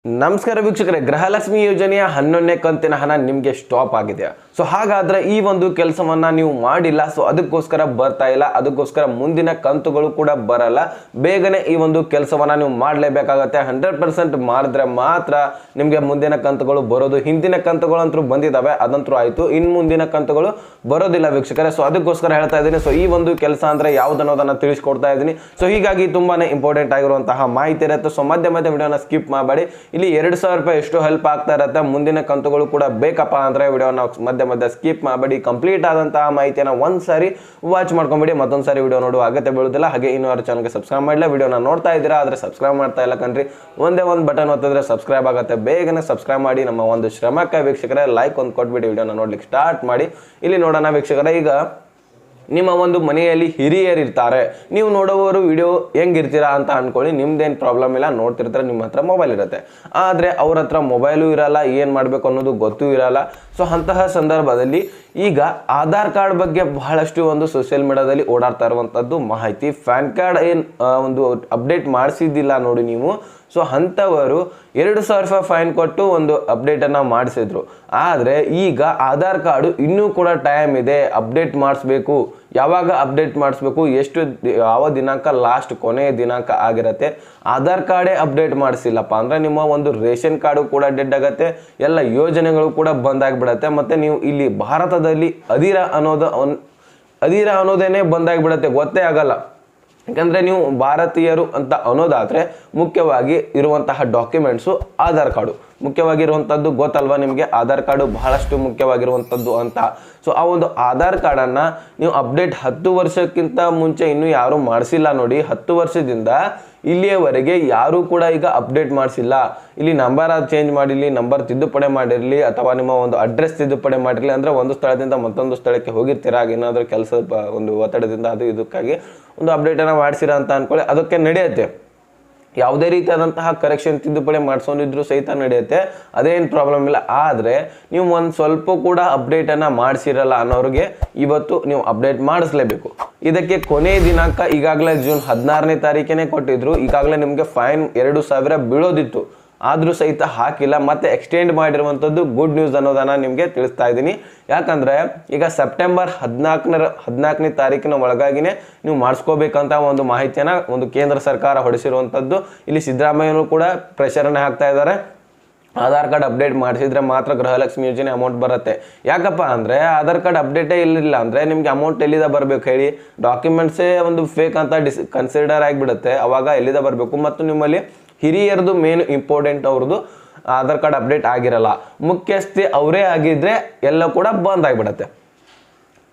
ನಮಸ್ಕಾರ ವೀಕ್ಷಕರೇ, ಗೃಹಲಕ್ಷ್ಮಿ ಯೋಜನೆಯ 11ನೇ ಕಂತಿನ ಹಣ ನಿಮಗೆ ಸ್ಟಾಪ್ ಆಗಿದೆ. ಸೊ ಹಾಗಾದ್ರೆ ಈ ಒಂದು ಕೆಲಸವನ್ನ ನೀವು ಮಾಡಿಲ್ಲ, ಸೊ ಅದಕ್ಕೋಸ್ಕರ ಬರ್ತಾ ಇಲ್ಲ, ಅದಕ್ಕೋಸ್ಕರ ಮುಂದಿನ ಕಂತುಗಳು ಕೂಡ ಬರಲ್ಲ. ಬೇಗನೆ ಈ ಒಂದು ಕೆಲಸವನ್ನ ನೀವು ಮಾಡಲೇಬೇಕಾಗತ್ತೆ. 100% ಮಾಡಿದ್ರೆ ಮಾತ್ರ ನಿಮಗೆ ಮುಂದಿನ ಕಂತುಗಳು ಬರೋದು. ಹಿಂದಿನ ಕಂತುಗಳು ಅಂತೂ ಬಂದಿದ್ದಾವೆ, ಅದಂತೂ ಆಯ್ತು. ಇನ್ನು ಮುಂದಿನ ಕಂತುಗಳು ಬರೋದಿಲ್ಲ ವೀಕ್ಷಕರೇ. ಸೊ ಅದಕ್ಕೋಸ್ಕರ ಹೇಳ್ತಾ ಇದ್ದೀನಿ. ಸೊ ಈ ಒಂದು ಕೆಲಸ ಅಂದ್ರೆ ಯಾವ್ದು ಅನ್ನೋದನ್ನ ತಿಳಿಸ್ಕೊಡ್ತಾ ಇದ್ದೀನಿ. ಸೊ ಹೀಗಾಗಿ ತುಂಬಾನೇ ಇಂಪಾರ್ಟೆಂಟ್ ಆಗಿರುವಂತಹ ಮಾಹಿತಿ ಇರುತ್ತೆ. ಸೊ ಮಧ್ಯ ವಿಡಿಯೋನ ಸ್ಕಿಪ್ ಮಾಡಬೇಡಿ. ಇಲ್ಲಿ 2,000 ರೂಪಾಯಿ ಎಷ್ಟು ಹೆಲ್ಪ್ ಆಗ್ತಾ ಇರುತ್ತೆ. ಮುಂದಿನ ಕಂತುಗಳು ಕೂಡ ಬೇಕಪ್ಪ ಅಂದ್ರೆ ವಿಡಿಯೋನ ಮಧ್ಯ ಸ್ಕಿಪ್ ಮಾಡಬೇಡಿ. ಕಂಪ್ಲೀಟ್ ಆದಂತಹ ಮಾಹಿತಿಯನ್ನು ಒಂದ್ಸಾರಿ ವಾಚ್ ಮಾಡ್ಕೊಂಬಿಡಿ, ಮತ್ತೊಂದ್ಸಾರಿ ವಿಡಿಯೋ ನೋಡುವ ಅಗತ್ಯ ಬೀಳುವುದಿಲ್ಲ. ಹಾಗೆ ಇನ್ನೂ ಯಾರು ಚಾನಲ್ಗೆ ಸಬ್ಸ್ಕ್ರೈಬ್ ಮಾಡಿಲ್ಲ, ವಿಡಿಯೋನ ನೋಡ್ತಾ ಇದ್ದೀರಾ ಆದ್ರೆ ಸಬ್ಸ್ಕ್ರೈಬ್ ಮಾಡ್ತಾ ಇಲ್ಲ ಕಣ್ರಿ, ಒಂದೇ ಒಂದು ಬಟನ್ ಒತ್ತಿದ್ರೆ ಸಬ್ಸ್ಕ್ರೈಬ್ ಆಗುತ್ತೆ. ಬೇಗನೆ ಸಬ್ಸ್ಕ್ರೈಬ್ ಮಾಡಿ. ನಮ್ಮ ಒಂದು ಶ್ರಮಕ್ಕೆ ವೀಕ್ಷಕರೇ ಲೈಕ್ ಒಂದು ಕೊಟ್ಬಿಟ್ಟು ವಿಡಿಯೋನ ನೋಡ್ಲಿಕ್ಕೆ ಸ್ಟಾರ್ಟ್ ಮಾಡಿ. ಇಲ್ಲಿ ನೋಡೋಣ ವೀಕ್ಷಕರೇ, ಈಗ ನಿಮ್ಮ ಒಂದು ಮನೆಯಲ್ಲಿ ಹಿರಿಯರು ಇರ್ತಾರೆ, ನೀವು ನೋಡುವವರು ವಿಡಿಯೋ ಹೆಂಗಿರ್ತೀರಾ ಅಂತ ಅನ್ಕೊಳ್ಳಿ. ನಿಮ್ದೇನು ಪ್ರಾಬ್ಲಮ್ ಇಲ್ಲ, ನೋಡ್ತಿರ್ತಾರೆ, ನಿಮ್ಮ ಹತ್ರ ಮೊಬೈಲ್ ಇರುತ್ತೆ. ಆದರೆ ಅವ್ರ ಹತ್ರ ಮೊಬೈಲು ಇರಲ್ಲ, ಏನು ಮಾಡಬೇಕು ಅನ್ನೋದು ಗೊತ್ತೂ ಇರಲ್ಲ. ಸೊ ಅಂತಹ ಸಂದರ್ಭದಲ್ಲಿ ಈಗ ಆಧಾರ್ ಕಾರ್ಡ್ ಬಗ್ಗೆ ಬಹಳಷ್ಟು ಒಂದು ಸೋಷಿಯಲ್ ಮೀಡಿಯಾದಲ್ಲಿ ಓಡಾಡ್ತಾ ಇರುವಂಥದ್ದು ಮಾಹಿತಿ. ಪ್ಯಾನ್ ಕಾರ್ಡ್ ಏನು ಒಂದು ಅಪ್ಡೇಟ್ ಮಾಡಿಸಿದ್ದಿಲ್ಲ ನೋಡಿ ನೀವು. ಸೊ ಅಂಥವರು 2,000 ರೂಪಾಯಿ ಫೈನ್ ಕೊಟ್ಟು ಒಂದು ಅಪ್ಡೇಟನ್ನು ಮಾಡಿಸಿದ್ರು. ಆದರೆ ಈಗ ಆಧಾರ್ ಕಾರ್ಡು ಇನ್ನೂ ಕೂಡ ಟೈಮ್ ಇದೆ, ಅಪ್ಡೇಟ್ ಮಾಡಿಸ್ಬೇಕು. ಯಾವಾಗ ಅಪ್ಡೇಟ್ ಮಾಡಿಸ್ಬೇಕು, ಯಾವ ದಿನಾಂಕ ಲಾಸ್ಟ್ ಕೊನೆಯ ದಿನಾಂಕ ಆಗಿರುತ್ತೆ. ಆಧಾರ್ ಕಾರ್ಡೇ ಅಪ್ಡೇಟ್ ಮಾಡಿಸಿಲ್ಲಪ್ಪ ಅಂದರೆ ನಿಮ್ಮ ಒಂದು ರೇಷನ್ ಕಾರ್ಡು ಕೂಡ ಡೆಡ್ ಆಗುತ್ತೆ, ಎಲ್ಲ ಯೋಜನೆಗಳು ಕೂಡ ಬಂದಾಗಿಬಿಡತ್ತೆ. ಮತ್ತು ನೀವು ಇಲ್ಲಿ ಭಾರತದಲ್ಲಿ ಅಧೀರ ಅನ್ನೋದೇನೆ ಬಂದಾಗಿಬಿಡತ್ತೆ, ಗೊತ್ತೇ ಆಗಲ್ಲ. ಯಾಕಂದರೆ ನೀವು ಭಾರತೀಯರು ಅಂತ ಅನ್ನೋದಾದರೆ ಮುಖ್ಯವಾಗಿ ಇರುವಂತಹ ಡಾಕ್ಯುಮೆಂಟ್ಸು ಆಧಾರ್ ಕಾರ್ಡು ಮುಖ್ಯವಾಗಿರುವಂಥದ್ದು. ಗೊತ್ತಲ್ವಾ ನಿಮಗೆ, ಆಧಾರ್ ಕಾರ್ಡು ಬಹಳಷ್ಟು ಮುಖ್ಯವಾಗಿರುವಂಥದ್ದು ಅಂತ. ಸೊ ಆ ಒಂದು ಆಧಾರ್ ಕಾರ್ಡನ್ನು ನೀವು ಅಪ್ಡೇಟ್ 10 ವರ್ಷಕ್ಕಿಂತ ಮುಂಚೆ ಇನ್ನೂ ಯಾರೂ ಮಾಡಿಸಿಲ್ಲ ನೋಡಿ. 10 ವರ್ಷದಿಂದ ಇಲ್ಲಿಯವರೆಗೆ ಯಾರೂ ಕೂಡ ಈಗ ಅಪ್ಡೇಟ್ ಮಾಡಿಸಿಲ್ಲ. ಇಲ್ಲಿ ನಂಬರ್ ಚೇಂಜ್ ಮಾಡಿರಲಿ, ನಂಬರ್ ತಿದ್ದುಪಡಿ ಮಾಡಿರಲಿ, ಅಥವಾ ನಿಮ್ಮ ಒಂದು ಅಡ್ರೆಸ್ ತಿದ್ದುಪಡಿ ಮಾಡಿರಲಿ, ಅಂದರೆ ಒಂದು ಸ್ಥಳದಿಂದ ಮತ್ತೊಂದು ಸ್ಥಳಕ್ಕೆ ಹೋಗಿರ್ತೀರ, ಏನಾದರೂ ಕೆಲಸದ ಒಂದು ಒತ್ತಡದಿಂದ ಅದು ಇದಕ್ಕಾಗಿ ಒಂದು ಅಪ್ಡೇಟನ್ನು ಮಾಡಿಸಿರ ಅಂತ ಅಂದ್ಕೊಳ್ಳಿ, ಅದಕ್ಕೆ ನಡೆಯುತ್ತೆ. ಯಾವುದೇ ರೀತಿಯಾದಂತಹ ಕರೆಕ್ಷನ್ ತಿದ್ದುಪಡಿ ಮಾಡಿಸೋನಿದ್ರು ಸಹಿತ ನಡೆಯುತ್ತೆ, ಅದೇನು ಪ್ರಾಬ್ಲಮ್ ಇಲ್ಲ. ಆದರೆ ನೀವು ಒಂದು ಸ್ವಲ್ಪ ಕೂಡ ಅಪ್ಡೇಟನ್ನು ಮಾಡಿಸಿರಲ್ಲ ಅನ್ನೋರಿಗೆ ಇವತ್ತು ನೀವು ಅಪ್ಡೇಟ್ ಮಾಡಿಸ್ಲೇಬೇಕು. ಇದಕ್ಕೆ ಕೊನೆಯ ದಿನಾಂಕ ಈಗಾಗಲೇ ಜೂನ್ 16ನೇ ತಾರೀಕೇ ಕೊಟ್ಟಿದ್ರು. ಈಗಾಗಲೇ ನಿಮಗೆ ಫೈನ್ 2,000 ಬೀಳೋದಿತ್ತು, ಆದರೂ ಸಹಿತ ಹಾಕಿಲ್ಲ. ಮತ್ತೆ ಎಕ್ಸ್ಟೆಂಡ್ ಮಾಡಿರುವಂಥದ್ದು ಗುಡ್ ನ್ಯೂಸ್ ಅನ್ನೋದನ್ನು ನಿಮಗೆ ತಿಳಿಸ್ತಾ ಇದ್ದೀನಿ. ಯಾಕಂದರೆ ಈಗ ಸೆಪ್ಟೆಂಬರ್ 14ನೇ ತಾರೀಕಿನ ಒಳಗಾಗಿನೇ ನೀವು ಮಾಡಿಸ್ಕೋಬೇಕಂತ ಒಂದು ಮಾಹಿತಿಯನ್ನು ಒಂದು ಕೇಂದ್ರ ಸರ್ಕಾರ ಹೊಡಿಸಿರುವಂಥದ್ದು. ಇಲ್ಲಿ ಸಿದ್ದರಾಮಯ್ಯನೂ ಕೂಡ ಪ್ರೆಷರನ್ನು ಹಾಕ್ತಾ ಇದ್ದಾರೆ. ಆಧಾರ್ ಕಾರ್ಡ್ ಅಪ್ಡೇಟ್ ಮಾಡಿಸಿದ್ರೆ ಮಾತ್ರ ಗೃಹಲಕ್ಷ್ಮಿ ಯೋಜನೆ ಅಮೌಂಟ್ ಬರುತ್ತೆ. ಯಾಕಪ್ಪ ಅಂದರೆ ಆಧಾರ್ ಕಾರ್ಡ್ ಅಪ್ಡೇಟೇ ಇರಲಿಲ್ಲ ಅಂದರೆ ನಿಮಗೆ ಅಮೌಂಟ್ ಎಲ್ಲಿಂದ ಬರಬೇಕು ಹೇಳಿ? ಡಾಕ್ಯುಮೆಂಟ್ಸೇ ಒಂದು ಫೇಕ್ ಅಂತ ಕನ್ಸಿಡರ್ ಆಗಿಬಿಡುತ್ತೆ. ಅವಾಗ ಎಲ್ಲಿಂದ ಬರಬೇಕು? ಮತ್ತು ನಿಮ್ಮಲ್ಲಿ ಹಿರಿಯರದು ಮೇನ್ ಇಂಪಾರ್ಟೆಂಟ್, ಅವ್ರದ್ದು ಆಧಾರ್ ಕಾರ್ಡ್ ಅಪ್ಡೇಟ್ ಆಗಿರಲ್ಲ, ಮುಖ್ಯಸ್ಥೆ ಅವರೇ ಆಗಿದ್ರೆ ಎಲ್ಲ ಕೂಡ ಬಂದ್ ಆಗಿಬಿಡತ್ತೆ,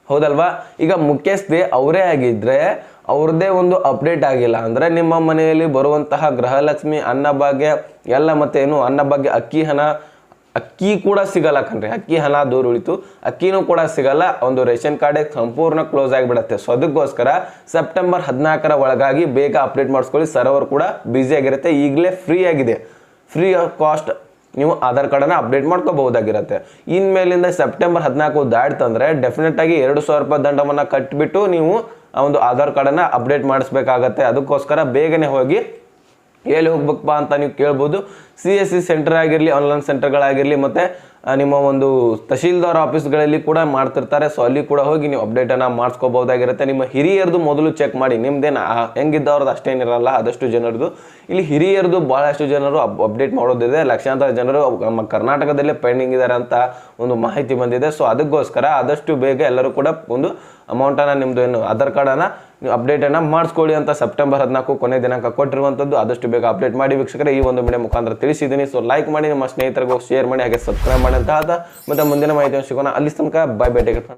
ಹೌದಲ್ವಾ? ಈಗ ಮುಖ್ಯಸ್ಥೆ ಅವರೇ ಆಗಿದ್ರೆ ಅವ್ರದ್ದೇ ಒಂದು ಅಪ್ಡೇಟ್ ಆಗಿಲ್ಲ ಅಂದರೆ ನಿಮ್ಮ ಮನೆಯಲ್ಲಿ ಬರುವಂತಹ ಗೃಹಲಕ್ಷ್ಮಿ ಅನ್ನಭಾಗ್ಯ ಎಲ್ಲ ಮತ್ತೇನು ಅನ್ನಭಾಗ್ಯ ಅಕ್ಕಿ ಕೂಡ ಸಿಗಲ್ಲ ಕಣ್ರಿ. ಅಕ್ಕಿ ಹಣ ದೂರ ಉಳಿತು, ಅಕ್ಕಿನೂ ಕೂಡ ಸಿಗಲ್ಲ, ಒಂದು ರೇಷನ್ ಕಾರ್ಡೇ ಸಂಪೂರ್ಣ ಕ್ಲೋಸ್ ಆಗಿಬಿಡುತ್ತೆ. ಸೊ ಅದಕ್ಕೋಸ್ಕರ ಸೆಪ್ಟೆಂಬರ್ 14ರ ಒಳಗಾಗಿ ಬೇಗ ಅಪ್ಡೇಟ್ ಮಾಡಿಸ್ಕೊಳ್ಳಿ. ಸರ್ವರ್ ಕೂಡ ಬ್ಯುಸಿ ಆಗಿರುತ್ತೆ. ಈಗಲೇ ಫ್ರೀ ಆಗಿದೆ, ಫ್ರೀ ಆಫ್ ಕಾಸ್ಟ್ ನೀವು ಆಧಾರ್ ಕಾರ್ಡನ್ನು ಅಪ್ಡೇಟ್ ಮಾಡ್ಕೋಬಹುದಾಗಿರುತ್ತೆ. ಇನ್ಮೇಲಿಂದ ಸೆಪ್ಟೆಂಬರ್ 14 ದಾಟ್ತಂದರೆ ಡೆಫಿನೆಟ್ ಆಗಿ 2,000 ರೂಪಾಯಿ ದಂಡವನ್ನು ಕಟ್ಟಿಬಿಟ್ಟು ನೀವು ಆ ಒಂದು ಆಧಾರ್ ಕಾರ್ಡನ್ನು ಅಪ್ಡೇಟ್ ಮಾಡಿಸ್ಬೇಕಾಗತ್ತೆ. ಅದಕ್ಕೋಸ್ಕರ ಬೇಗನೆ ಹೋಗಿ ಎಲ್ಲಿ ಹೋಗ್ಬೇಕಪ್ಪ ಅಂತ ನೀವು ಕೇಳ್ಬೋದು. CSC ಸೆಂಟರ್ ಆಗಿರಲಿ, ಆನ್ಲೈನ್ ಸೆಂಟರ್ಗಳಾಗಿರಲಿ, ಮತ್ತು ನಿಮ್ಮ ಒಂದು ತಹಶೀಲ್ದಾರ್ ಆಫೀಸ್ಗಳಲ್ಲಿ ಕೂಡ ಮಾಡ್ತಿರ್ತಾರೆ. ಸೊ ಅಲ್ಲಿ ಕೂಡ ಹೋಗಿ ನೀವು ಅಪ್ಡೇಟನ್ನು ಮಾಡಿಸ್ಕೋಬಹುದಾಗಿರುತ್ತೆ. ನಿಮ್ಮ ಹಿರಿಯರದು ಮೊದಲು ಚೆಕ್ ಮಾಡಿ. ನಿಮ್ದೇನು ಹೆಂಗಿದ್ದವ್ರದ್ದು ಅಷ್ಟೇನಿರಲ್ಲ, ಆದಷ್ಟು ಜನರದು. ಇಲ್ಲಿ ಹಿರಿಯರದು ಭಾಳಷ್ಟು ಜನರು ಅಪ್ಡೇಟ್ ಮಾಡೋದಿದೆ. ಲಕ್ಷಾಂತರ ಜನರು ನಮ್ಮ ಕರ್ನಾಟಕದಲ್ಲೇ ಪೆಂಡಿಂಗ್ ಇದ್ದಾರೆ ಅಂತ ಒಂದು ಮಾಹಿತಿ ಬಂದಿದೆ. ಸೊ ಅದಕ್ಕೋಸ್ಕರ ಆದಷ್ಟು ಬೇಗ ಎಲ್ಲರೂ ಕೂಡ ಒಂದು ಅಮೌಂಟನ್ನು ನಿಮ್ಮದು ಏನು ಆಧಾರ್ ಕಾರ್ಡನ್ನು ನೀವು ಅಪ್ಡೇಟನ್ನು ಮಾಡಿಸ್ಕೊಳ್ಳಿ ಅಂತ ಸೆಪ್ಟೆಂಬರ್ 14 ಕೊನೆ ದಿನಾಂಕ ಕೊಟ್ಟಿರುವಂಥದ್ದು. ಆದಷ್ಟು ಬೇಗ ಅಪ್ಡೇಟ್ ಮಾಡಿ ವೀಕ್ಷಕರೇ. ಈ ಒಂದು ವಿಡಿಯೋ ಮುಖಾಂತರ ತಿಳಿಸಿದ್ದೀನಿ. ಸೊ ಲೈಕ್ ಮಾಡಿ, ನಿಮ್ಮ ಸ್ನೇಹಿತರಿಗೂ ಶೇರ್ ಮಾಡಿ, ಹಾಗೆ ಸಬ್ಸ್ಕ್ರೈಬ್ ಮಾಡಿ ಅಂತ ಮತ್ತೆ ಮುಂದಿನ ಮಾಹಿತಿಯನ್ನು ಸಿಗೋಣ. ಅಲ್ಲಿ ತನಕ ಬೈ ಬೈ, ಟೇಕ್ ಕೇರ್.